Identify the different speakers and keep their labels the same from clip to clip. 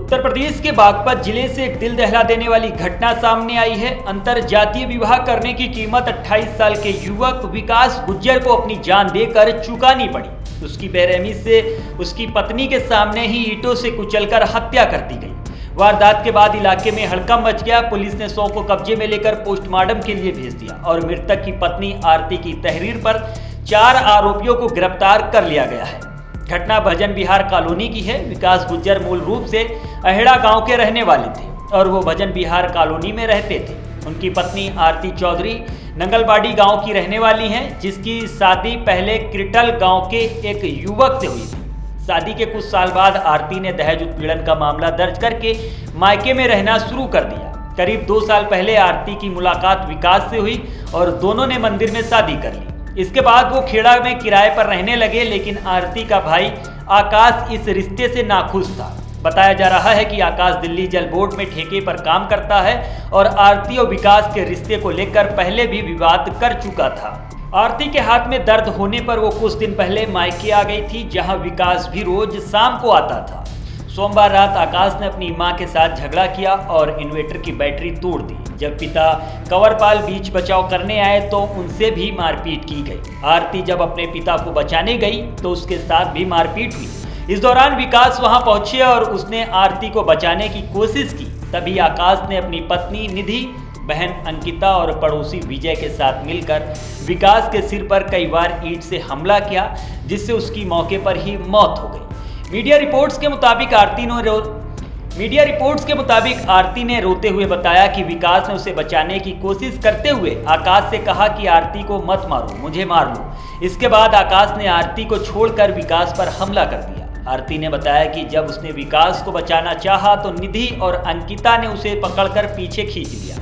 Speaker 1: उत्तर प्रदेश के बागपत जिले से एक दिल दहला देने वाली घटना सामने आई है। अंतर जातीय विवाह करने की कीमत 28 साल के युवक विकास गुज्जर को अपनी जान देकर चुकानी पड़ी। उसकी बेरहमी से उसकी पत्नी के सामने ही ईंटों से कुचलकर हत्या कर दी गई। वारदात के बाद इलाके में हड़कंप मच गया। पुलिस ने शव को कब्जे में लेकर पोस्टमार्टम के लिए भेज दिया और मृतक की पत्नी आरती की तहरीर पर 4 आरोपियों को गिरफ्तार कर लिया गया है। घटना भजन विहार कॉलोनी की है। विकास गुज्जर मूल रूप से अहेड़ा गांव के रहने वाले थे और वो भजन विहार कॉलोनी में रहते थे। उनकी पत्नी आरती चौधरी नंगलबाड़ी गांव की रहने वाली हैं, जिसकी शादी पहले क्रिटल गांव के एक युवक से हुई थी। शादी के कुछ साल बाद आरती ने दहेज उत्पीड़न का मामला दर्ज करके मायके में रहना शुरू कर दिया। करीब 2 साल पहले आरती की मुलाकात विकास से हुई और दोनों ने मंदिर में शादी कर ली। इसके बाद वो खेड़ा में किराए पर रहने लगे, लेकिन आरती का भाई आकाश इस रिश्ते से नाखुश था। बताया जा रहा है कि आकाश दिल्ली जल बोर्ड में ठेके पर काम करता है और आरती और विकास के रिश्ते को लेकर पहले भी विवाद कर चुका था। आरती के हाथ में दर्द होने पर वो कुछ दिन पहले मायके आ गई थी, जहां विकास भी रोज शाम को आता था। सोमवार रात आकाश ने अपनी मां के साथ झगड़ा किया और इन्वर्टर की बैटरी तोड़ दी। जब पिता कंवरपाल बीच बचाव करने आए तो उनसे भी मारपीट की गई। आरती जब अपने पिता को बचाने गई तो उसके साथ भी मारपीट हुई। इस दौरान विकास वहां पहुंचे और उसने आरती को बचाने की कोशिश की। तभी आकाश ने अपनी पत्नी निधि, बहन अंकिता और पड़ोसी विजय के साथ मिलकर विकास के सिर पर कई बार ईंट से हमला किया, जिससे उसकी मौके पर ही मौत हो गई। मीडिया रिपोर्ट्स के मुताबिक आरती ने रोते हुए बताया कि विकास ने उसे बचाने की कोशिश करते हुए आकाश से कहा कि आरती को मत मारो, मुझे मार लो। इसके बाद आकाश ने आरती को छोड़कर विकास पर हमला कर दिया। आरती ने बताया कि जब उसने विकास को बचाना चाहा तो निधि और अंकिता ने उसे पकड़कर पीछे खींच लिया।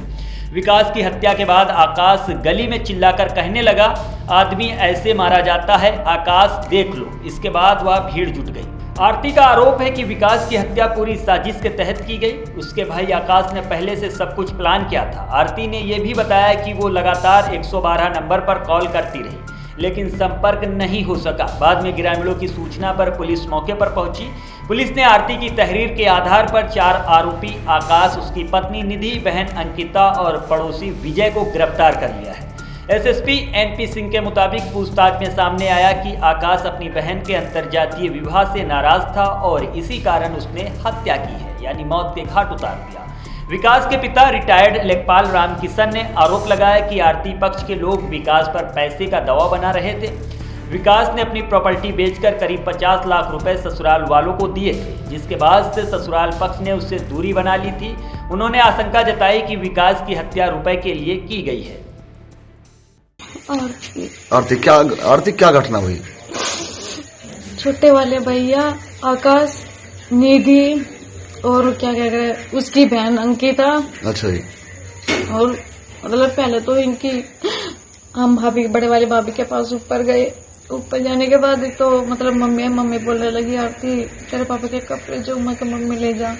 Speaker 1: विकास की हत्या के बाद आकाश गली में चिल्लाकर कहने लगा, आदमी ऐसे मारा जाता है, आकाश देख लो। इसके बाद वह भीड़ जुट गई। आरती का आरोप है कि विकास की हत्या पूरी साजिश के तहत की गई। उसके भाई आकाश ने पहले से सब कुछ प्लान किया था। आरती ने यह भी बताया कि वो लगातार 112 नंबर पर कॉल करती रही, लेकिन संपर्क नहीं हो सका। बाद में ग्रामीणों की सूचना पर पुलिस मौके पर पहुंची। पुलिस ने आरती की तहरीर के आधार पर 4 आरोपी आकाश, उसकी पत्नी निधि, बहन अंकिता और पड़ोसी विजय को गिरफ्तार कर लिया है। एसएसपी एनपी सिंह के मुताबिक पूछताछ में सामने आया कि आकाश अपनी बहन के अंतरजातीय विवाह से नाराज था और इसी कारण उसने हत्या की है, यानी मौत के घाट उतार दिया। विकास के पिता रिटायर्ड लेखपाल रामकिशन ने आरोप लगाया कि आरती पक्ष के लोग विकास पर पैसे का दबाव बना रहे थे। विकास ने अपनी प्रॉपर्टी बेचकर करीब 50 लाख रुपए ससुराल वालों को दिए थे, जिसके बाद से ससुराल पक्ष ने उससे दूरी बना ली थी। उन्होंने आशंका जताई कि विकास की हत्या रुपए के लिए की गई है।
Speaker 2: आरती क्या घटना हुई?
Speaker 3: छोटे वाले भैया आकाश, निधि और क्या कह रहे उसकी बहन अंकिता।
Speaker 2: अच्छा जी।
Speaker 3: और मतलब पहले तो इनकी हम भाभी, बड़े वाली भाभी के पास ऊपर गए। ऊपर जाने के बाद तो मतलब मम्मी बोलने लगी, आरती तेरे पापा के कपड़े जो मम्मी ले जा।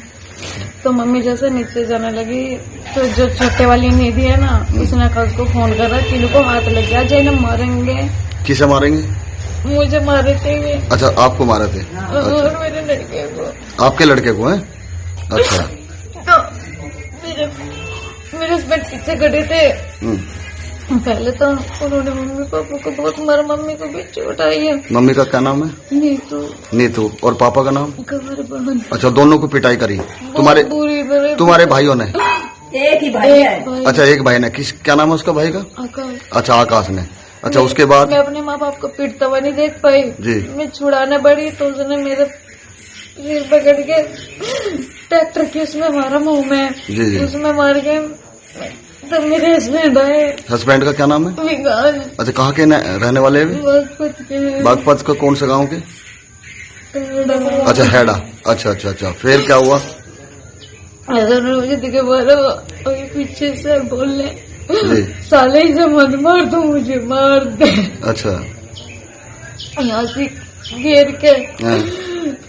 Speaker 3: तो मम्मी जैसे नीचे जाने लगी तो जो छोटे वाली निधि है ना, उसने आकाश को फोन करा कि इनको हाथ लग गया, जैन मारेंगे। किसे मारेंगे? मुझे मारे थे।
Speaker 2: अच्छा, आपको मारे थे?
Speaker 3: और मेरे लड़के को।
Speaker 2: आपके लड़के को है? अच्छा।
Speaker 3: तो मेरे हस्बैंड पीछे खड़े थे। पहले तो उन्होंने मम्मी पापा को बहुत मारा, मम्मी को भी चोट आई है।
Speaker 2: मम्मी का क्या नाम है? नीतू। और पापा का नाम?
Speaker 3: कंवरपाल।
Speaker 2: अच्छा, दोनों को पिटाई करी तुम्हारे भाइयों ने?
Speaker 4: एक ही भाई है।
Speaker 2: अच्छा, एक भाई ने। क्या नाम है उसका भाई का?
Speaker 3: आकाश।
Speaker 2: अच्छा, आकाश ने। अच्छा, उसके बाद?
Speaker 3: मैं अपने माँ बाप को पीटता हुआ नहीं देख पाई जी। मैं छुड़ाने बड़ी तो उसने मेरे सिर पकड़ के ट्रैक्टर की उसमें मारा, मुंह में जी। उसमें मार के तो मेरे हस्बैंड आए।
Speaker 2: हस्बैंड का क्या नाम है?
Speaker 3: विकास।
Speaker 2: अच्छा, कहाँ के रहने वाले हैं? बागपत का कौन सा गांव के? अच्छा, हेड़ा। अच्छा। फिर क्या हुआ?
Speaker 3: मुझे दिखे बोलो पीछे से बोलने, साले से मत मार, तो मुझे मार दे।
Speaker 2: अच्छा।
Speaker 3: यहाँ से घेर के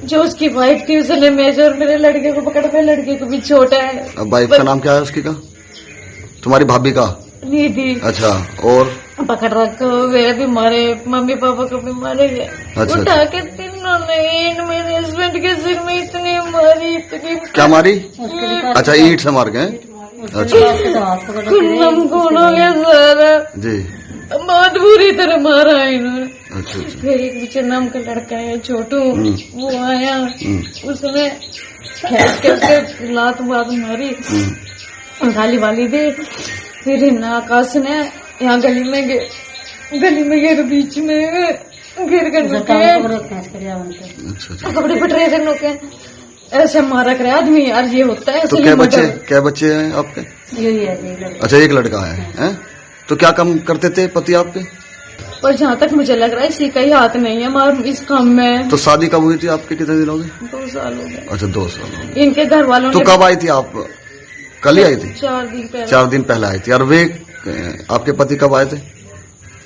Speaker 3: जो उसकी वाइफ थी उसने मेरे लड़के को पकड़ के, लड़के को भी छोटा है।
Speaker 2: वाइफ का नाम क्या है उसकी का? तुम्हारी भाभी का?
Speaker 3: निधि।
Speaker 2: अच्छा। और
Speaker 3: पकड़ रखो, वे भी मारे, मम्मी पापा को भी मारे गए।
Speaker 2: अच्छा।
Speaker 3: उठा के उन्होंने मेरे हस्बैंड के सिर में इतनी मारी, इतनी
Speaker 2: क्या मारी? अच्छा, ईंट से मार गए? अच्छा
Speaker 3: खून हो गया सारा
Speaker 2: जी।
Speaker 3: बहुत बुरी तरह मारा है इन्होंने।
Speaker 2: अच्छा अच्छा।
Speaker 3: फिर एक पीछे नाम का लड़का है छोटू, वो आया, उसने खेच के उसके लात बात मारी, गाली वाली दी। फिर इन आकाश ने यहाँ गली में गिर बीच में गिर कर
Speaker 2: अच्छा।
Speaker 3: कपड़े फट रहे थे लोग के, ऐसे मारा करे आदमी यार, ये होता है।
Speaker 2: तो क्या बच्चे हैं आपके? अच्छा, एक लड़का है? तो क्या काम करते थे पति आपके?
Speaker 3: पर जहाँ तक मुझे लग रहा है इसी का ही हाथ नहीं है मार इस काम में।
Speaker 2: तो शादी कब हुई थी आपके? कितने दिन हो गए?
Speaker 3: 2 साल हो गए।
Speaker 2: अच्छा, 2 साल हो गए।
Speaker 3: इनके घर वालों
Speaker 2: तो
Speaker 3: ने
Speaker 2: कब आई थी आप? कल ही आई थी?
Speaker 3: 4 दिन पहले
Speaker 2: आई थी। और वे आपके पति कब आए थे?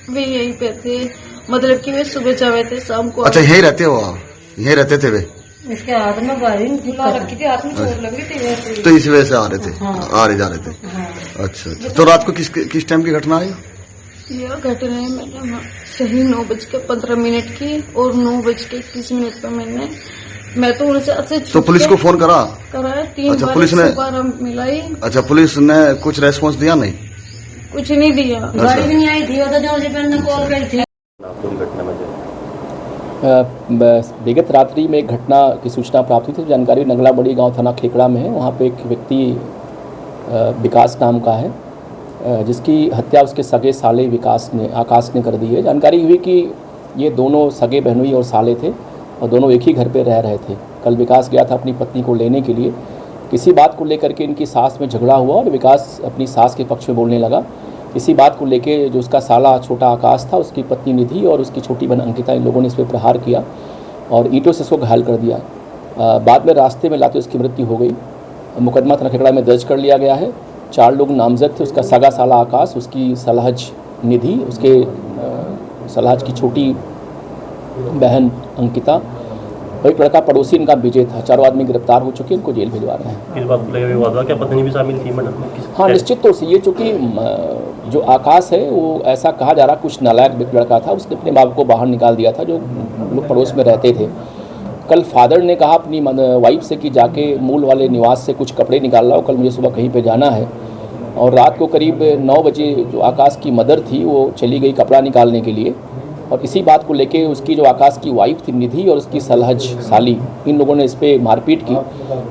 Speaker 3: वे यहीं पे थे, मतलब कि वे सुबह जावे थे, शाम को।
Speaker 2: अच्छा, यहीं रहते हो आप? यहीं रहते थे वे?
Speaker 4: इसके हाथ में बारी
Speaker 3: रखी थी, हाथ में चोट लगी थी।
Speaker 2: तो इस वजह से आ रहे थे? आ रहे जा रहे थे। अच्छा। तो रात को किस टाइम की घटना आई?
Speaker 3: यह घटना है मैंने सही 9:15 की और 9:21 पर मैं तो उनसे अच्छे
Speaker 2: तो पुलिस को फोन कराया
Speaker 3: 3
Speaker 2: अच्छा,
Speaker 3: बार
Speaker 2: पुलिस ने
Speaker 3: 100 बार मिलाई।
Speaker 2: अच्छा, पुलिस ने कुछ रेस्पॉन्स दिया नहीं?
Speaker 3: कुछ नहीं दिया।
Speaker 4: गाड़ी भी नहीं आई थी, वो तो जो ने कॉल करी थी।
Speaker 5: विगत रात्रि में एक घटना की सूचना प्राप्त हुई थी। जानकारी नगला बड़ी गांव थाना खेकड़ा में है। वहाँ पे एक व्यक्ति विकास नाम का है, जिसकी हत्या उसके सगे साले आकाश ने कर दी है। जानकारी हुई कि ये दोनों सगे बहनोई और साले थे और दोनों एक ही घर पे रह रहे थे। कल विकास गया था अपनी पत्नी को लेने के लिए। किसी बात को लेकर के इनकी सास में झगड़ा हुआ और विकास अपनी सास के पक्ष में बोलने लगा। इसी बात को लेके जो उसका साला छोटा आकाश था, उसकी पत्नी निधि और उसकी छोटी बहन अंकिता, इन लोगों ने इस पर प्रहार किया और ईंटों से इसको घायल कर दिया। बाद में रास्ते में लाते उसकी मृत्यु हो गई। मुकदमा थाना खेकड़ा में दर्ज कर लिया गया है। 4 लोग नामजद थे। उसका सगा साला आकाश, उसकी सलहज निधि, उसके सलहज की छोटी बहन अंकिता और एक लड़का पड़ोसी इनका विजय था। 4 आदमी गिरफ्तार हो चुके हैं, इनको जेल भिजवा रहे हैं।
Speaker 6: किस बात को लेकर विवाद हुआ? क्या पत्नी भी शामिल थी मैडम?
Speaker 5: हाँ, निश्चित तौर से ये चूँकि जो आकाश है वो ऐसा कहा जा रहा कुछ नालायक लड़का था। उसने अपने बाप को बाहर निकाल दिया था, जो लोग पड़ोस में रहते थे। कल फादर ने कहा अपनी वाइफ से कि जाके मूल वाले निवास से कुछ कपड़े निकाल लाओ, कल मुझे सुबह कहीं पे जाना है। और रात को करीब 9 बजे जो आकाश की मदर थी वो चली गई कपड़ा निकालने के लिए और इसी बात को लेके उसकी जो आकाश की वाइफ थी निधि और उसकी सलहज साली, इन लोगों ने इस पर मारपीट की।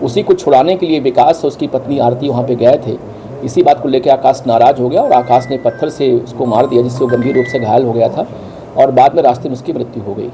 Speaker 5: उसी को छुड़ाने के लिए विकास और उसकी पत्नी आरती वहाँ पे गए थे। इसी बात को लेकर आकाश नाराज़ हो गया और आकाश ने पत्थर से उसको मार दिया, जिससे वो गंभीर रूप से घायल हो गया था और बाद में रास्ते में उसकी मृत्यु हो गई।